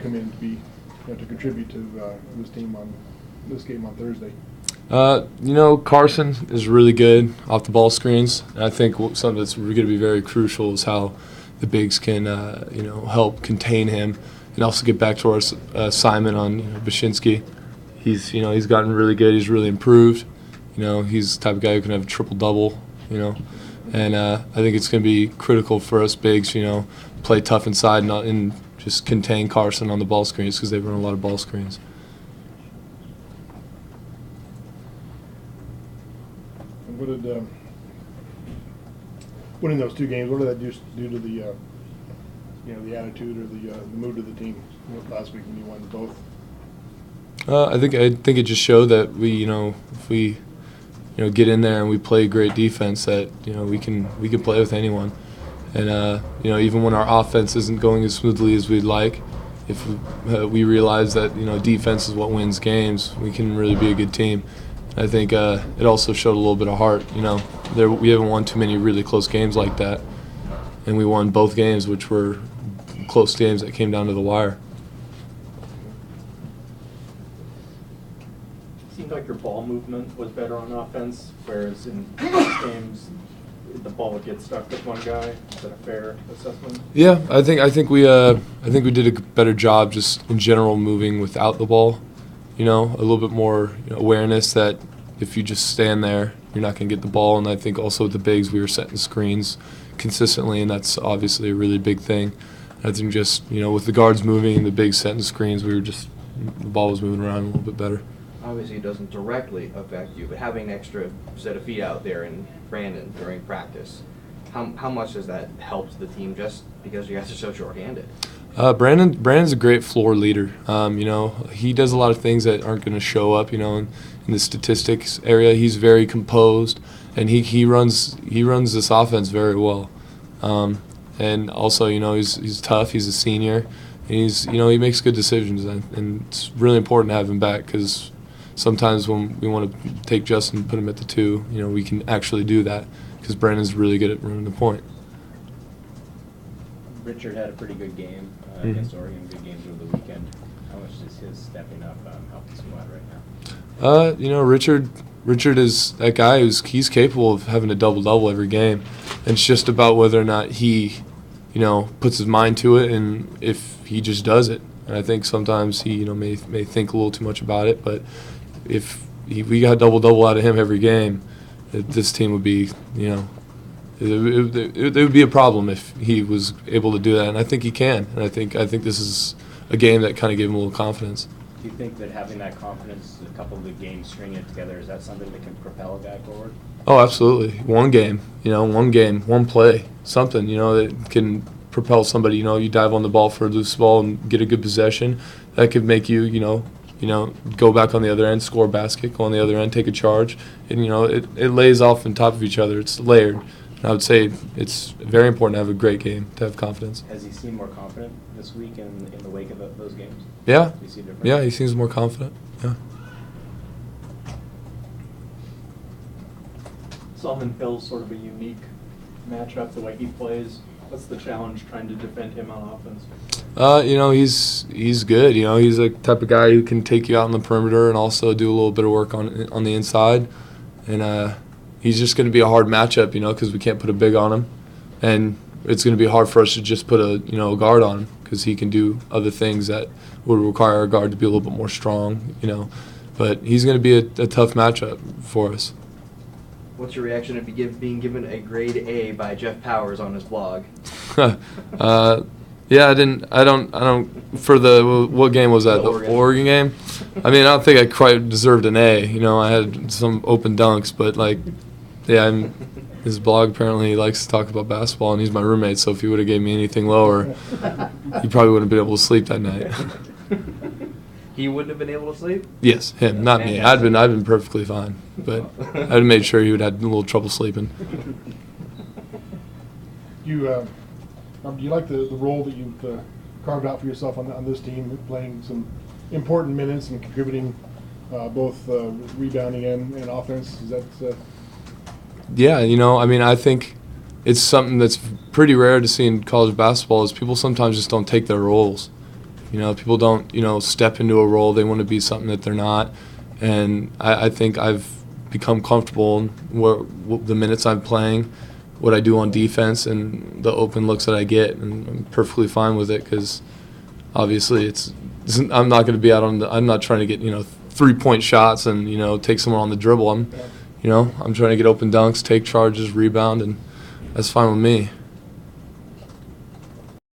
come in to be to contribute to this team on this game on Thursday? Carson is really good off the ball screens. And I think something that's going to be very crucial is how the bigs can, help contain him and also get back to our assignment on Bashinsky. He's gotten really good. He's really improved. He's the type of guy who can have a triple-double, And I think it's going to be critical for us bigs, play tough inside and just contain Carson on the ball screens because they run a lot of ball screens. What did winning those two games? What did that do to the the attitude or the mood of the team last week when you won both? I think it just showed that we if we get in there and we play great defense that we can play with anyone, and even when our offense isn't going as smoothly as we'd like, if we realize that defense is what wins games, we can really be a good team. I think it also showed a little bit of heart. We haven't won too many really close games like that, and we won both games, which were close games that came down to the wire. It seemed like your ball movement was better on offense, whereas in most games the ball would get stuck with one guy. Is that a fair assessment? Yeah, I think we did a better job just in general moving without the ball. A little bit more awareness that if you just stand there, you're not going to get the ball. And I think also with the bigs, we were setting screens consistently, and that's obviously a really big thing. I think just, with the guards moving and the bigs setting screens, the ball was moving around a little bit better. Obviously, it doesn't directly affect you, but having an extra set of feet out there in Brandon during practice, how much has that helped the team just because you guys are so short-handed? Brandon's a great floor leader. He does a lot of things that aren't going to show up, in the statistics area. He's very composed, and he runs this offense very well. And also, he's tough. He's a senior, and he makes good decisions. And it's really important to have him back because sometimes when we want to take Justin and put him at the 2, we can actually do that because Brandon's really good at running the point. Richard had a pretty good game against Oregon, good games over the weekend. How much does his stepping up help the squad right now? Richard is that guy he's capable of having a double-double every game. And it's just about whether or not he, puts his mind to it and if he just does it. And I think sometimes he, may think a little too much about it, but if we got a double-double out of him every game, this team would be, it would be a problem if he was able to do that, and I think he can. And I think this is a game that kind of gave him a little confidence. Do you think that having that confidence, a couple of the games stringing it together, is that something that can propel a guy forward? Oh, absolutely. One game, one play, something, that can propel somebody. You dive on the ball for a loose ball and get a good possession. That could make you, go back on the other end, score a basket, go on the other end, take a charge. And, it lays off on top of each other. It's layered. I would say it's very important to have a great game, to have confidence. Has he seemed more confident this week in the wake of those games? Yeah. Do you see a difference? Yeah, he seems more confident. Yeah. Solomon Hill's sort of a unique matchup, the way he plays. What's the challenge trying to defend him on offense? He's good. He's a type of guy who can take you out on the perimeter and also do a little bit of work on the inside. And he's just going to be a hard matchup, because we can't put a big on him. And it's going to be hard for us to just put a guard on him because he can do other things that would require our guard to be a little bit more strong, But he's going to be a tough matchup for us. What's your reaction to being given a grade A by Jeff Powers on his blog? Yeah, I don't. For what game was that? The Oregon game. I mean, I don't think I quite deserved an A. I had some open dunks, but his blog apparently he likes to talk about basketball, and he's my roommate. So if he would have gave me anything lower, he probably wouldn't have been able to sleep that night. He wouldn't have been able to sleep? Yes, him, not me. I'd been perfectly fine, but I'd have made sure he would have had a little trouble sleeping. Do you like the role that you've carved out for yourself on this team, playing some important minutes and contributing both rebounding and offense? Is that? Yeah, I think it's something that's pretty rare to see in college basketball is people sometimes just don't take their roles. You know, people don't, you know, step into a role. They want to be something that they're not. And I think I've become comfortable in the minutes I'm playing, what I do on defense, and the open looks that I get. And I'm perfectly fine with it because obviously I'm not going to be out on I'm not trying to get, you know, 3-point shots and, you know, take someone on the dribble. I'm trying to get open dunks, take charges, rebound, and that's fine with me.